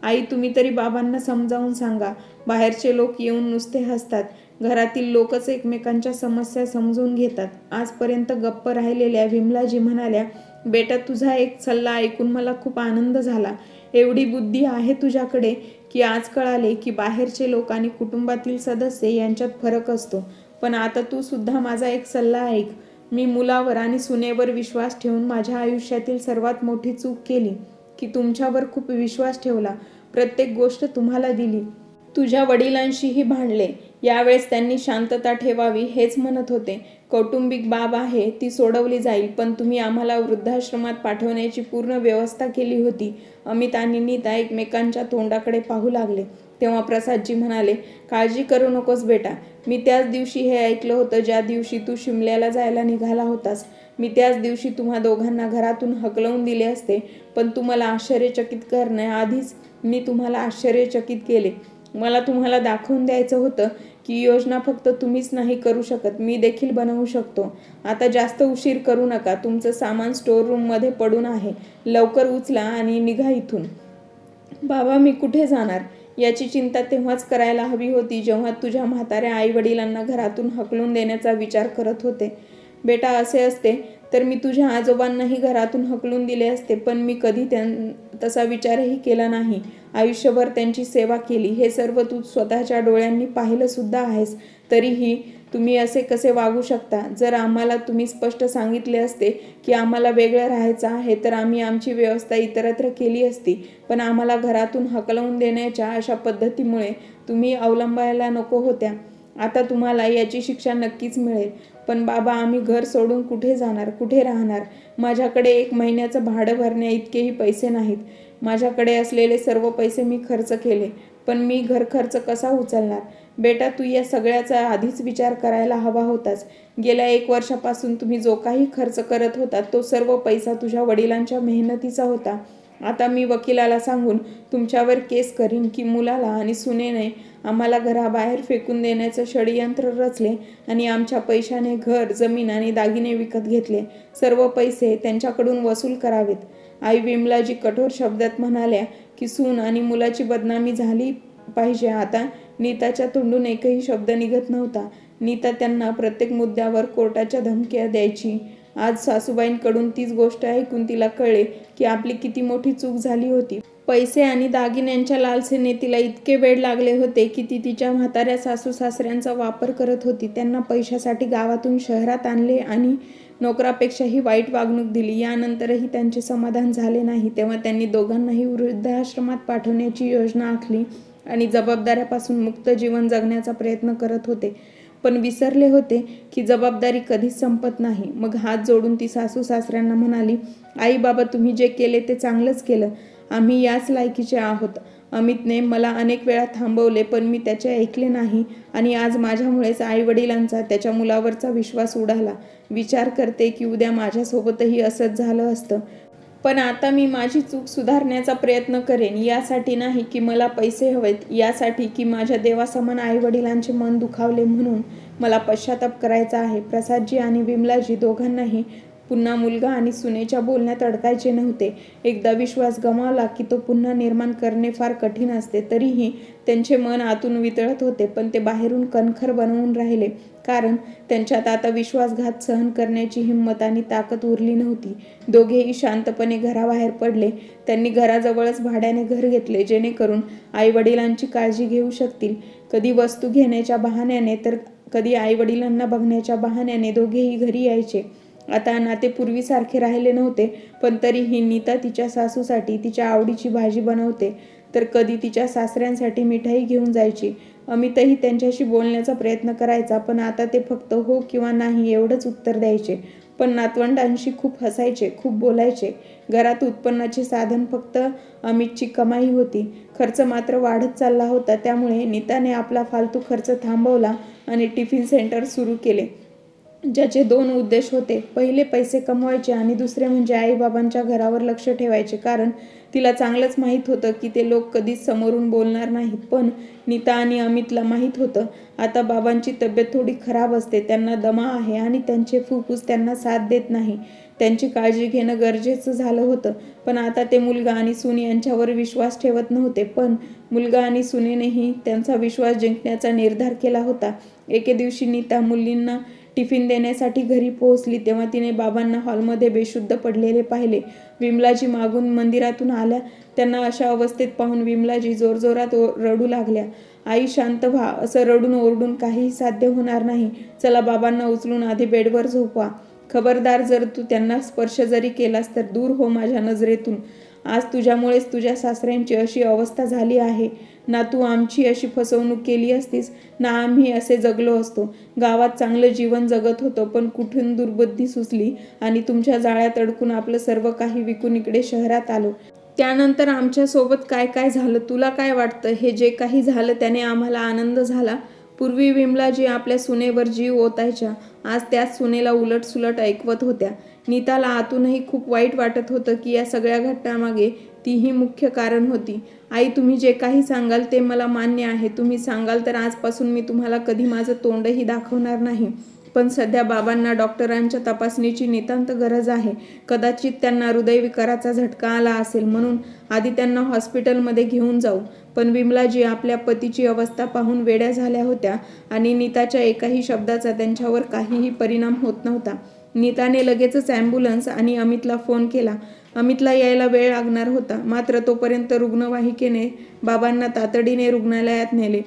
आई, तुम्ही तरी बाबांना समजावून सांगा. बाहेरचे लोक येऊन नुसते हसतात. घरातील लोकच एकमेकांच्या समस्या समजून घेतात. आजपर्यंत गप्प राहिलेल्या विमलाजी म्हणाल्या, बेटा, तुझा एक सल्ला ऐकून मला खूप आनंद झाला. एवढी बुद्धी आहे तुझ्याकडे की आज कळाले की बाहेरचे लोक आणि कुटुंबातील सदस्य यांच्यात फरक असतो. पण आता तू सुद्धा माझा एक सल्ला ऐक. मी मुलावर आणि सुनेवर विश्वास ठेवून माझ्या आयुष्यातील सर्वात मोठी चूक केली की तुमच्यावर खूप विश्वास ठेवला, प्रत्येक गोष्ट तुम्हाला दिली. तुझ्या वडिलांशीही भांडले. यावेळेस त्यांनी शांतता ठेवावी हेच म्हणत होते. कौटुंबिक बाब आहे ती सोडवली जाईल, पण तुम्ही आम्हाला वृद्धाश्रमात पाठवण्याची पूर्ण व्यवस्था केली होती. अमित आणि नीता एकमेकांच्या तोंडाकडे पाहू लागले. तेव्हा प्रसादजी म्हणाले, काळजी करू नकोस बेटा. मी त्याच दिवशी हे ऐकलं होतं ज्या दिवशी तू शिमल्याला जायला निघाला होतास. मी त्याच दिवशी तुम्हा दोघांना घरातून हकलवून दिले असते, पण तुम्हाला आश्चर्यचकित करण्याआधीच मी तुम्हाला आश्चर्यचकित केले. मला तुम्हाला दाखवून द्यायचं होतं की योजना फक्त तुम्हीच नाही करू शकत, मी देखील बनवू शकतो. आता जास्त उशीर करू नका. तुमचं सामान स्टोअर रूममध्ये पडून आहे. लवकर उचला आणि निघा इथून. बाबा, मी कुठे जाणार? याची चिंता तेव्हाच करायला हवी होती जेव्हा तुझ्या म्हाताऱ्या आई वडिलांना घरातून हकलून देण्याचा विचार करत होते. बेटा, असे असते तर मी तुझ्या आजोबांनाही घरातून हकलून दिले असते, पण मी कधी तसा विचारही केला नाही. आयुष्यभर त्यांची सेवा केली. हे सर्व तू स्वतःच्या डोळ्यांनी पाहिलं सुद्धा आहेस. तरीही तुम्ही असे कसे वागू शकता? जर आम्हाला तुम्ही स्पष्ट सांगितले असते की आम्हाला वेगळं राहायचं आहे तर आम्ही आमची व्यवस्था इतरत्र केली असती, पण आम्हाला घरातून हकलवून देण्याच्या अशा पद्धतीमुळे तुम्ही अवलंबायला नको होत्या. आता तुम्हाला याची शिक्षा नक्कीच मिळेल. पण बाबा, आम्ही घर सोडून कुठे जाणार, कुठे राहणार? माझ्याकडे 1 महिन्याचं भाडं भरण्या इतकेही पैसे नाहीत. माझ्याकडे असलेले सर्व पैसे मी खर्च केले, पण मी घर खर्च कसा उचलणार? बेटा, तू या सगळ्याचा आधीच विचार करायला हवा होतास. गेल्या 1 वर्षापासून तुम्ही जो काही खर्च करत होता तो सर्व पैसा तुझ्या वडिलांच्या मेहनतीचा होता. आता मी वकिलाला सांगून तुमच्यावर केस करीन की मुलाला आणि सुनेने आम्हाला घराबाहेर फेकून देण्याचं षडयंत्र रचले आणि आमच्या पैशाने घर, जमीन आणि दागिने विकत घेतले. सर्व पैसे त्यांच्याकडून वसूल करावेत. आई विमलाजी कठोर शब्दात म्हणाल्या की सून आणि मुलाची बदनामी झाली पाहिजे. आता नीताच्या तोंडून एकही शब्द निघत नव्हता. नीता त्यांना प्रत्येक मुद्द्यावर कोर्टाच्या धमक्या द्यायची. आज सासूबाईंकडून तीच गोष्ट ऐकून तिला कळले की आपली किती मोठी चूक झाली होती. पैसे आणि दागिन्यांच्या लालसेने तिला इतके वेड लागले होते की ती तिच्या म्हाताऱ्या सासू सासऱ्यांचा वापर करत होती. त्यांना पैशासाठी गावातून शहरात आणले आणि नोकरापेक्षाही वाईट वागणूक दिली. यानंतरही त्यांचे समाधान झाले नाही. तेव्हा त्यांनी दोघांनाही वृद्धाश्रमात पाठवण्याची योजना आखली आणि जबाबदाऱ्यापासून मुक्त जीवन जगण्याचा प्रयत्न करत होते. पण विसरले होते की जबाबदारी कधीच संपत नाही. मग हात जोडून ती सासू सासऱ्यांना म्हणाली, आई बाबा, तुम्ही जे केले ते चांगलंच केलं. आम्ही याच लायकीचे आहोत. अमितने मला अनेक वेळा थांबवले, पण मी त्याचे ऐकले नाही आणि आज माझ्यामुळेच आई वडिलांचा त्याच्या मुलावरचा विश्वास उडाला. विचार करते की उद्या माझ्यासोबतही असंच झालं असतं. पण आता मी माझी चूक सुधारण्याचा प्रयत्न करेन. यासाठी नाही की मला पैसे हवेत, यासाठी की माझ्या देवासमान आई वडिलांचे मन दुखावले म्हणून मला पश्चाताप करायचा आहे. प्रसादजी आणि विमलाजी दोघांनाही पुन्हा मुलगा आणि सुनेच्या बोलण्यात अडकायचे नव्हते. एकदा विश्वास गमावला की तो पुन्हा निर्माण करणे फार कठीण असते. तरीही त्यांचे मन आतून वितळत होते, पण ते बाहेरून कणखर बनवून राहिले, कारण त्यांच्यात आता विश्वासघात सहन करण्याची हिंमत आणि ताकद उरली नव्हती. दोघेही शांतपणे घराबाहेर पडले. त्यांनी घराजवळच भाड्याने घर घेतले, जेणेकरून आई वडिलांची काळजी घेऊ शकतील. कधी वस्तू घेण्याच्या बहाण्याने तर कधी आई वडिलांना बघण्याच्या बहाण्याने दोघेही घरी यायचे. आता नाते पूर्वीसारखे राहिले नव्हते, पण तरीही नीता तिच्या सासूसाठी तिच्या आवडीची भाजी बनवते, तर कधी तिच्या सासऱ्यांसाठी मिठाई घेऊन जायची. अमितही त्यांच्याशी बोलण्याचा प्रयत्न करायचा, पण आता ते फक्त हो किंवा नाही एवढंच उत्तर द्यायचे. पण नातवंडांशी खूप हसायचे, खूप बोलायचे. घरात उत्पन्नाचे साधन फक्त अमितची कमाई होती. खर्च मात्र वाढत चालला होता. त्यामुळे नीताने आपला फालतू खर्च थांबवला आणि टिफिन सेंटर सुरू केले, ज्याचे 2 उद्देश होते. पहिले पैसे कमवायचे आणि दुसरे म्हणजे आईबाबांच्या घरावर लक्ष ठेवायचे, कारण तिला चांगलंच माहीत होतं की ते लोक कधीच समोरून बोलणार नाहीत. पण नीता आणि अमितला माहीत होतं आता बाबांची तब्येत थोडी खराब असते, त्यांना दमा आहे आणि त्यांचे फुफ्फुस त्यांना साथ देत नाही. त्यांची काळजी घेणं गरजेचं झालं होतं. पण आता ते मुलगा आणि सून यांच्यावर विश्वास ठेवत नव्हते. पण मुलगा आणि सुनेनेही त्यांचा विश्वास जिंकण्याचा निर्धार केला होता. एके दिवशी नीता मुलींना टिफिन देण्यासाठी घरी पोहोचली तेव्हा तिने बाबांना हॉलमध्ये बेशुद्ध पडलेले पाहिले. विमलाजी मागून मंदिरातून आल्या. त्यांना अशा अवस्थेत पाहून विमलाजी जोरजोरात रडू लागल्या. आई, शांत व्हा. असं रडून ओरडून काहीही साध्य होणार नाही. चला, बाबांना उचलून आधी बेडवर झोपवा. खबरदार, जर तू त्यांना स्पर्श जरी केलास तर दूर हो माझ्या नजरेतून. आज तुझ्यामुळेच तुझ्या सासऱ्यांची अशी अवस्था झाली आहे. ना तू आमची अशी फसवणूक केली असतीस, ना आम्ही असे जगलो असतो. गावात चांगलं जीवन जगत होतो, पण कुठून दुर्बुद्धी सुचली आणि तुमच्या जाळ्यात अडकून आपलं सर्व काही विकून इकडे शहरात आलो. त्यानंतर आमच्यासोबत काय काय झालं तुला काय वाटतं? हे जे काही झालं त्याने आम्हाला आनंद झाला. पूर्वी विमलाजी आपल्या सुनेवर जीव ओतायच्या, आज त्याच सुनेला उलटसुलट ऐकवत होत्या. नीताला आतूनही खूप वाईट वाटत होतं की या सगळ्या घटनामागे तीही मुख्य कारण होती. आई, तुम्ही जे काही सांगाल ते मला मान्य आहे. तुम्ही सांगाल तर आजपासून मी तुम्हाला कधी माझं तोंडही दाखवणार नाही. पण सध्या बाबांना डॉक्टरांच्या तपासणीची नितांत गरज आहे. कदाचित त्यांना हृदयविकाराचा झटका आला असेल, म्हणून आधी त्यांना हॉस्पिटलमध्ये घेऊन जाऊ. पण विमलाजी आपल्या पतीची अवस्था पाहून वेड्या झाल्या होत्या आणि नीताच्या एकाही शब्दाचा त्यांच्यावर काहीही परिणाम होत नव्हता. नीताने लगेचच ॲम्ब्युलन्स आणि अमितला फोन केला. अमितला यायला वेळ लागणार होता, मात्र तोपर्यंत रुग्णवाहिकेने बाबांना तातडीने रुग्णालयात नेले.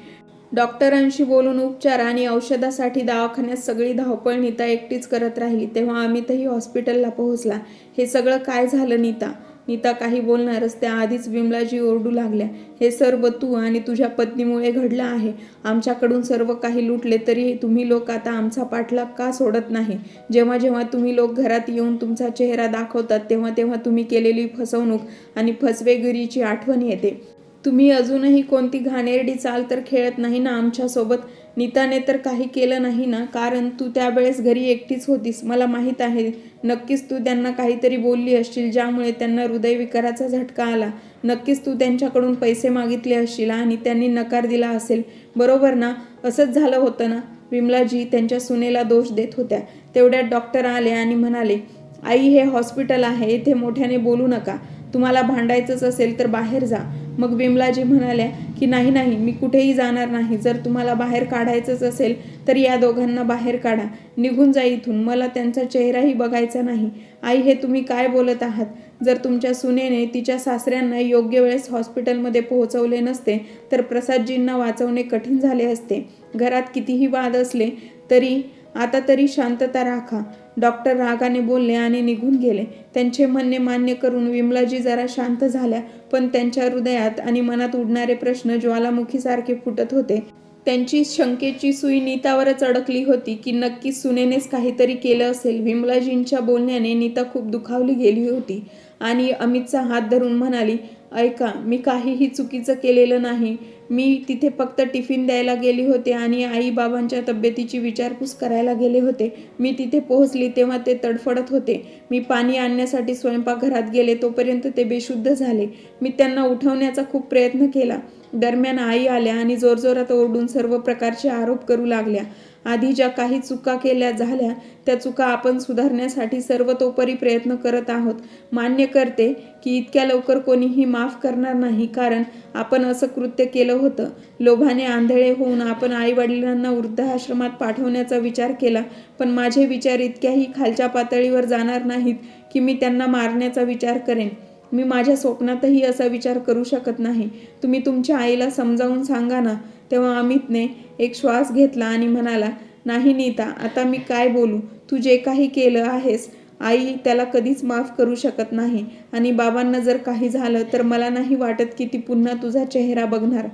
डॉक्टरांशी बोलून उपचार आणि औषधासाठी दवाखान्यात सगळी धावपळ नीता एकटीच करत राहिली. तेव्हा अमितही हॉस्पिटलला पोहोचला. हे सगळं काय झालं नीता? नीता काही बोलणारच त्याआधीच विमलाजी ओरडू लागल्या. हे सर्व तू आणि तुझ्या पत्नीमुळे घडलं आहे. आमच्याकडून सर्व काही लुटले तरी तुम्ही लोक आता आमचा पाठलाग का सोडत नाही? जेव्हा जेव्हा तुम्ही लोक घरात येऊन तुमचा चेहरा दाखवतात तेव्हा तेव्हा तुम्ही केलेली फसवणूक आणि फसवेगिरीची आठवण येते. तुम्ही अजूनही कोणती घाणेरडी चाल तर खेळत नाही ना आमच्यासोबत? नीताने तर काही केलं नाही ना? कारण तू त्यावेळेस घरी एकटीच होतीस. मला माहीत आहे, नक्कीच तू त्यांना काहीतरी बोलली असशील ज्यामुळे त्यांना हृदयविकाराचा झटका आला. नक्कीच तू त्यांच्याकडून पैसे मागितले असशील आणि त्यांनी नकार दिला असेल, बरोबर ना? असंच झालं होतं ना? विमलाजी त्यांच्या सुनेला दोष देत होत्या. तेवढ्यात डॉक्टर आले आणि म्हणाले, आई, हे हॉस्पिटल आहे, इथे मोठ्याने बोलू नका. तुम्हाला भांडायचंच असेल तर बाहेर जा. मग विमलाजी म्हणाल्या की नाही नाही, मी कुठेही जाणार नाही. जर तुम्हाला बाहेर काढायचंच असेल तर या दोघांना बाहेर काढा. निघून जा इथून. मला त्यांचा चेहराही बघायचा नाही. आई, हे तुम्ही काय बोलत आहात? जर तुमच्या सुनेने तिच्या सासऱ्यांना योग्य वेळेस हॉस्पिटलमध्ये पोहोचवले नसते तर प्रसादजींना वाचवणे कठीण झाले असते. घरात कितीही वाद असले तरी आता तरी शांतता राखा. डॉक्टर रागाने बोलले आणि निघून गेले. त्यांचे म्हणणे मान्य करून विमलाजी जरा शांत झाल्या, पण त्यांच्या हृदयात आणि मनात उडणारे प्रश्न ज्वालामुखीसारखे फुटत होते. त्यांची शंकेची सुई नीतावरच अडकली होती की नक्कीच सुनेनेच काहीतरी केलं असेल. विमलाजींच्या बोलण्याने नीता खूप दुखावली गेली होती आणि अमितचा हात धरून म्हणाली, ऐका, मी काहीही चुकीचं केलेलं नाही. मी तिथे फक्त टिफिन द्यायला गेले होते आणि आई बाबांच्या तब्येतीची विचारपूस करायला गेले होते. मी तिथे पोहोचली तेव्हा ते तडफडत होते. मी पाणी आणण्यासाठी स्वयंपाकघरात गेले तोपर्यंत ते बेशुद्ध झाले. मी त्यांना उठवण्याचा खूप प्रयत्न केला. दरम्यान आई आल्या आणि जोरजोरात ओरडून सर्व प्रकारचे आरोप करू लागल्या. आधी ज्या काही चुका केल्या झाल्या त्या चुका आपण सुधारण्यासाठी सर्वतोपरी प्रयत्न करत आहोत. मान्य करते की इतक्या लवकर कोणीही माफ करणार नाही, कारण आपण असं कृत्य केलं होतं. लोभाने आंधळे होऊन आपण आईवडिलांना वृद्धाश्रमात पाठवण्याचा विचार केला, पण माझे विचार इतक्याही खालच्या पातळीवर जाणार नाहीत की मी त्यांना मारण्याचा विचार करेन. मी माझ्या स्वप्नातही असा विचार करू शकत नाही. तुम्ही तुमच्या आईला समजावून सांगा ना. तेव्हा अमितने एक श्वास घेतला आणि म्हणाला, नाही नीता, आता मी काय बोलू? तू जे काही केलं आहेस आई त्याला कधीच माफ करू शकत नाही आणि बाबांना जर काही झालं तर मला नाही वाटत की ती पुन्हा तुझा चेहरा बघणार.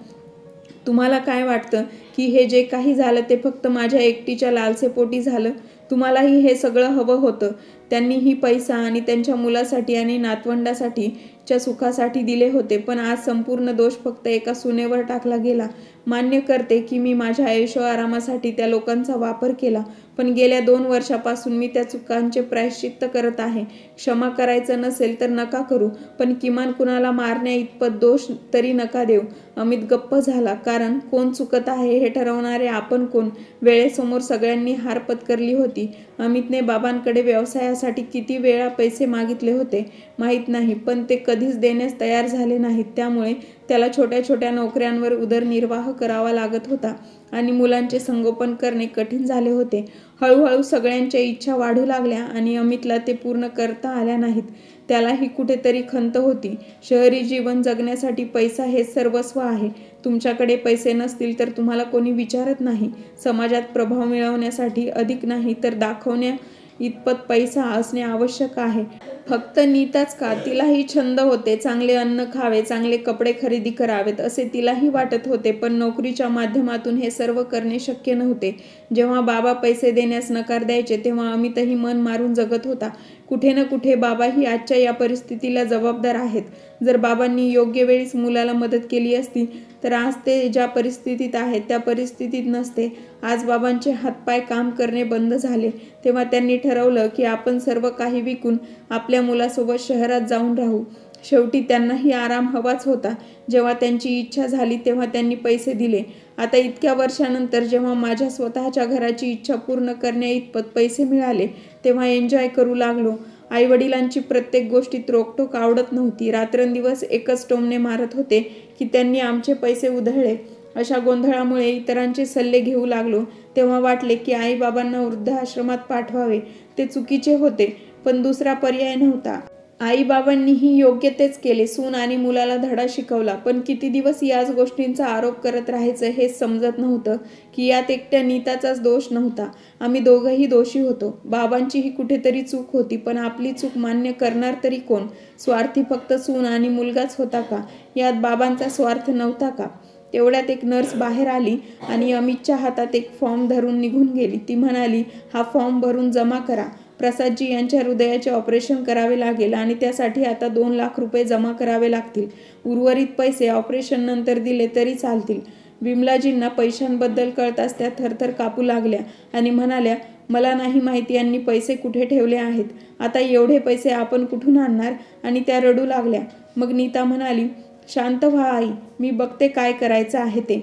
तुम्हाला काय वाटतं की हे जे काही झालं ते फक्त माझ्या एकटीच्या लालसेपोटी झालं? तुम्हालाही हे सगळं हवं होतं. त्यांनीही पैसा आणि त्यांच्या मुलासाठी आणि नातवंडासाठी च्या सुखासाठी दिले होते, पण आज संपूर्ण दोष फक्त एका सुनेवर टाकला गेला. मान्य करते की मी माझ्या ऐशोआरामासाठी त्या लोकांचा वापर केला, पण गेल्या 2 वर्षापासून मी त्या चुकांचे प्रायश्चित्त करत आहे. क्षमा करायचं नसेल तर नका करू, पण किमान कुणाला मारण्या इतपत दोष तरी नका देऊ. अमित गप्प झाला, कारण कोण चुकत आहे हे ठरवणारे आपण कोण? वेळेसमोर सगळ्यांनी हार पत्करली होती. अमितने बाबांकडे व्यवसायासाठी किती वेळा पैसे मागितले होते माहीत नाही, पण ते कधीच देण्यास तयार झाले नाहीत. त्यामुळे त्याला छोट्या छोट्या नोकऱ्यांवर उदरनिर्वाह करावा लागत होता आणि मुलांचे संगोपन करणे कठीण झाले होते. हळूहळू सगळ्यांच्या इच्छा वाढू लागल्या आणि अमितला ते पूर्ण करता आल्या नाहीत. त्यालाही कुठेतरी खंत होती. शहरी जीवन जगण्यासाठी पैसा हेच सर्वस्व आहे. तुमच्याकडे पैसे नसतील तर तुम्हाला कोणी विचारत नाही. समाजात प्रभाव मिळवण्यासाठी अधिक नाही तर दाखवण्या इतपत पैसा असणे आवश्यक आहे. फक्त नीताच का, तिलाही छंद होते, चांगले अन्न खावे, चांगले कपडे खरेदी करावेत असे तिलाही वाटत होते. पण नोकरीच्या माध्यमातून हे सर्व करणे शक्य नव्हते. जेव्हा बाबा पैसे देण्यास नकार द्यायचे तेव्हा अमितही मन मारून जगत होता. कुठे ना कुठे बाबाही आजच्या या परिस्थितीला जबाबदार आहेत. जर बाबांनी योग्य वेळीच मुलाला मदत केली असती तर आज ते ज्या परिस्थितीत आहेत त्या परिस्थितीत नसते. आज बाबांचे हातपाय काम करणे बंद झाले तेव्हा त्यांनी ठरवलं की आपण सर्व काही विकून आपल्या मुलासोबत शहरात जाऊन राहू. शेवटी त्यांनाही आराम हवाच होता. जेव्हा त्यांची इच्छा झाली तेव्हा त्यांनी पैसे दिले. आता इतक्या वर्षानंतर जेव्हा माझ्या स्वतःच्या घराची इच्छा पूर्ण करण्याइतपत पैसे मिळाले तेव्हा एन्जॉय करू लागलो. आईवडिलांची प्रत्येक गोष्टीत रोकटोक आवडत नव्हती. रात्रंदिवस एकच टोमणे मारत होते की त्यांनी आमचे पैसे उधळले. अशा गोंधळामुळे इतरांचे सल्ले घेऊ लागलो तेव्हा वाटले की आईबाबांना वृद्धाश्रमात पाठवावे. ते चुकीचे होते, पण दुसरा पर्याय नव्हता. आईबाबांनीही योग्य तेच केले. सून आणि मुलाला धडा शिकवला. पण किती दिवस याच गोष्टींचा आरोप करत राहायचं हेच समजत नव्हतं की यात एकट्या नीताचाच दोष नव्हता. आम्ही दोघंही दोषी होतो. बाबांचीही कुठेतरी चूक होती, पण आपली चूक मान्य करणार तरी कोण? स्वार्थी फक्त सून आणि मुलगाच होता का? यात बाबांचा स्वार्थ नव्हता का? तेवढ्यात एक नर्स बाहेर आली आणि अमितच्या हातात एक फॉर्म धरून निघून गेली. ती म्हणाली, हा फॉर्म भरून जमा करा. प्रसादजी यांच्या हृदयाचे ऑपरेशन करावे लागेल आणि त्यासाठी आता 2 लाख रुपये जमा करावे लागतील. उर्वरित पैसे ऑपरेशन नंतर दिले तरी चालतील. विमलाजींना पैशांबद्दल कळताच त्या थरथर कापू लागल्या आणि म्हणाल्या, मला नाही माहिती यांनी पैसे कुठे ठेवले आहेत. आता एवढे पैसे आपण कुठून आणणार? आणि त्या रडू लागल्या. मग नीता म्हणाली, शांत व्हा आई, मी बघते काय करायचं आहे ते.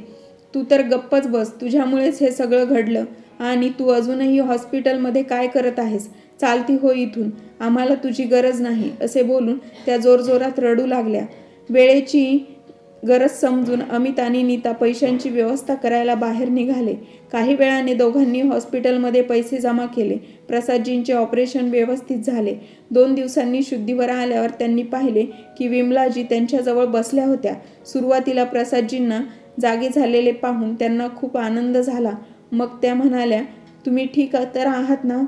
तू तर गप्पच बस. तुझ्यामुळेच हे सगळं घडलं. आणि तू अजूनही हॉस्पिटलमध्ये काय करत आहेस? चालती हो इथून, आम्हाला तुझी गरज नाही. असे बोलून त्या जोरजोरात रडू लागल्या. वेळेची गरज समजून अमित आणि नीता पैशांची व्यवस्था करायला बाहेर निघाले. काही वेळाने दोघांनी हॉस्पिटलमध्ये पैसे जमा केले. प्रसादजींचे ऑपरेशन व्यवस्थित झाले. 2 दिवसांनी शुद्धीवर आल्यावर त्यांनी पाहिले की विमलाजी त्यांच्याजवळ बसल्या होत्या. सुरुवातीला प्रसादजींना जागे झालेले पाहून त्यांना खूप आनंद झाला. मग त्या म्हणाल्या, तुम्ही ठीक तर आहात ना?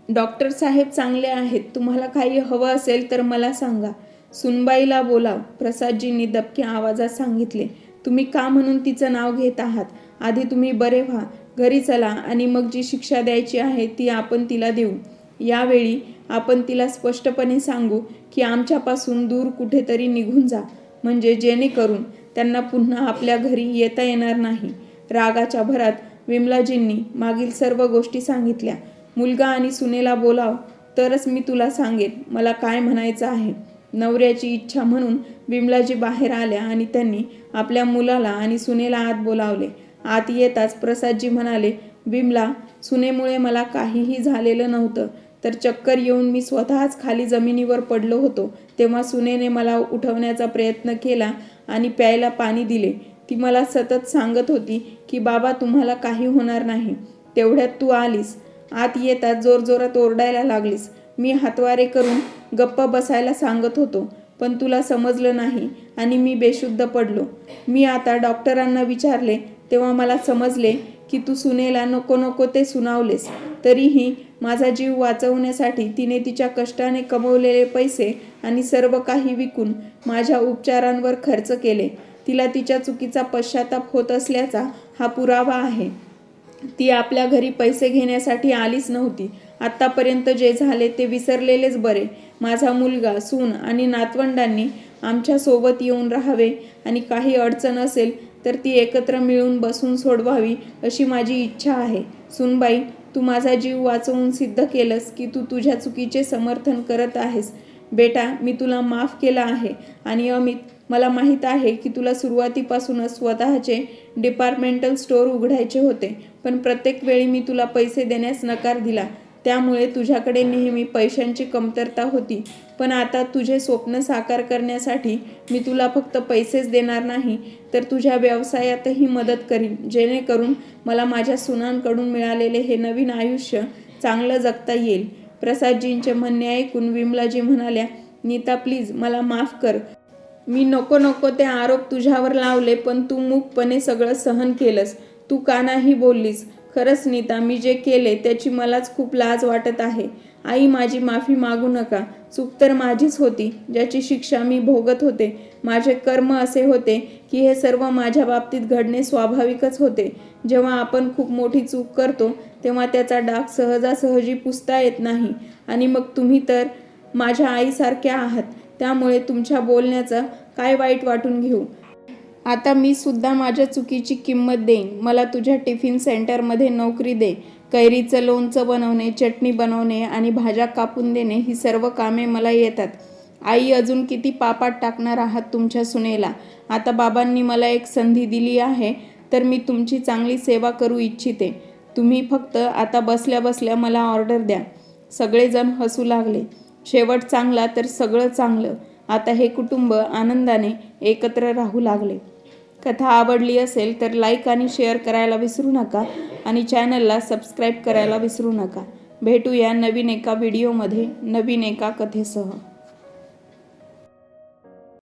डॉक्टर साहेब चांगले आहेत. तुम्हाला काही हवं असेल तर मला सांगा. सुनबाईला बोलाव, प्रसादजींनी दबक्या आवाजात सांगितले. तुम्ही का म्हणून तिचं नाव घेत आहात? आधी तुम्ही बरे व्हा, घरी चला आणि मग जी शिक्षा द्यायची आहे ती आपण तिला देऊ. यावेळी आपण तिला स्पष्टपणे सांगू की आमच्यापासून दूर कुठेतरी निघून जा, म्हणजे जेणेकरून त्यांना पुन्हा आपल्या घरी येता येणार नाही. रागाच्या भरात विमलाजींनी मागील सर्व गोष्टी सांगितल्या. मुलगा आणि सुनेला बोलाव, तरच मी तुला सांगेन मला काय म्हणायचं आहे. नवऱ्याची इच्छा म्हणून विमलाजी बाहेर आल्या आणि त्यांनी आपल्या मुलाला आणि सुनेला आत बोलावले. आत येताच प्रसादजी म्हणाले, विमला, सुनेमुळे मला काहीही झालेलं नव्हतं, तर चक्कर येऊन मी स्वतःच खाली जमिनीवर पडलो होतो. तेव्हा सुनेने मला उठवण्याचा प्रयत्न केला आणि प्यायला पाणी दिले. ती मला सतत सांगत होती की बाबा तुम्हाला काही होणार नाही. तेवढ्यात तू आलीस. आत येताच जोरजोरात ओरडायला लागलीस. मी हातवारे करून गप्प बसायला सांगत होतो, पण तुला समजलं नाही आणि मी बेशुद्ध पडलो. मी आता डॉक्टरांना विचारले तेव्हा मला समजले की तू सुनेला नको नको ते सुनावलेस. तरीही माझा जीव वाचवण्यासाठी तिने तिच्या कष्टाने कमवलेले पैसे आणि सर्व काही विकून माझ्या उपचारांवर खर्च केले. तिला तिच्या चुकीचा पश्चाताप होत असल्याचा हा पुरावा आहे. ती आपल्या घरी पैसे घेण्यासाठी आलीच नव्हती. आत्तापर्यंत जे झाले ते विसरलेलेच बरे. माझा मुलगा, सून आणि नातवंडांनी आमच्या सोबत येऊन राहावे आणि काही अडचण असेल तर ती एकत्र मिळून बसून सोडवावी अशी माझी इच्छा आहे. सुनबाई, तू माझा जीव वाचवून सिद्ध केलंस की तू तुझ्या चुकीचे समर्थन करत आहेस. बेटा, मी तुला माफ केलं आहे. आणि अमित, मला माहीत आहे की तुला सुरुवातीपासूनच स्वतःचे डिपार्टमेंटल स्टोअर उघडायचे होते, पण प्रत्येक वेळी मी तुला पैसे देण्यास नकार दिला. त्यामुळे तुझ्याकडे नेहमी पैशांची कमतरता होती. पण आता तुझे स्वप्न साकार करण्यासाठी मी तुला फक्त पैसेच देणार नाही, तर तुझ्या व्यवसायातही मदत करीन, जेणेकरून मला माझ्या सुनांकडून मिळालेले हे नवीन आयुष्य चांगलं जगता येईल. प्रसादजींचे म्हणणे ऐकून विमलाजी म्हणाल्या, नीता प्लीज मला माफ कर. मी नको नको ते आरोप तुझ्यावर लावले, पण तू मूकपणे सगळं सहन केलंस. तू का नाही बोललीस? खरंच नीता, मी जे केले त्याची मलाच खूप लाज वाटत आहे. आई, माझी माफी मागू नका. चूक तर माझीच होती, ज्याची शिक्षा मी भोगत होते. माझे कर्म असे होते की हे सर्व माझ्या बाबतीत घडणे स्वाभाविकच होते. जेव्हा आपण खूप मोठी चूक करतो तेव्हा त्याचा डाग सहजासहजी पुसता येत नाही. आणि मग तुम्ही तर माझ्या आईसारख्या आहात, त्यामुळे तुमच्या बोलण्याचं काय वाईट वाटून घेऊ. आता मी सुद्धा माझ्या चुकीची किंमत देईन. मला तुझ्या टिफिन सेंटरमध्ये नोकरी दे. कैरीचं लोणचं बनवणे, चटणी बनवणे आणि भाज्या कापून देणे ही सर्व कामे मला येतात. आई, अजून किती पापात टाकणार आहात तुमच्या सुनेला. आता बाबांनी मला एक संधी दिली आहे तर मी तुमची चांगली सेवा करू इच्छिते. तुम्ही फक्त आता बसल्या बसल्या मला ऑर्डर द्या. सगळेजण हसू लागले. शेवट चांगला तर सगळं चांगलं. आता हे कुटुंब आनंदाने एकत्र राहू लागले. कथा आवडली असेल तर लाईक आणि शेअर करायला विसरू नका आणि चॅनलला सबस्क्राईब करायला विसरू नका. भेटूया नवीन एका व्हिडिओमध्ये नवीन एका कथेसह.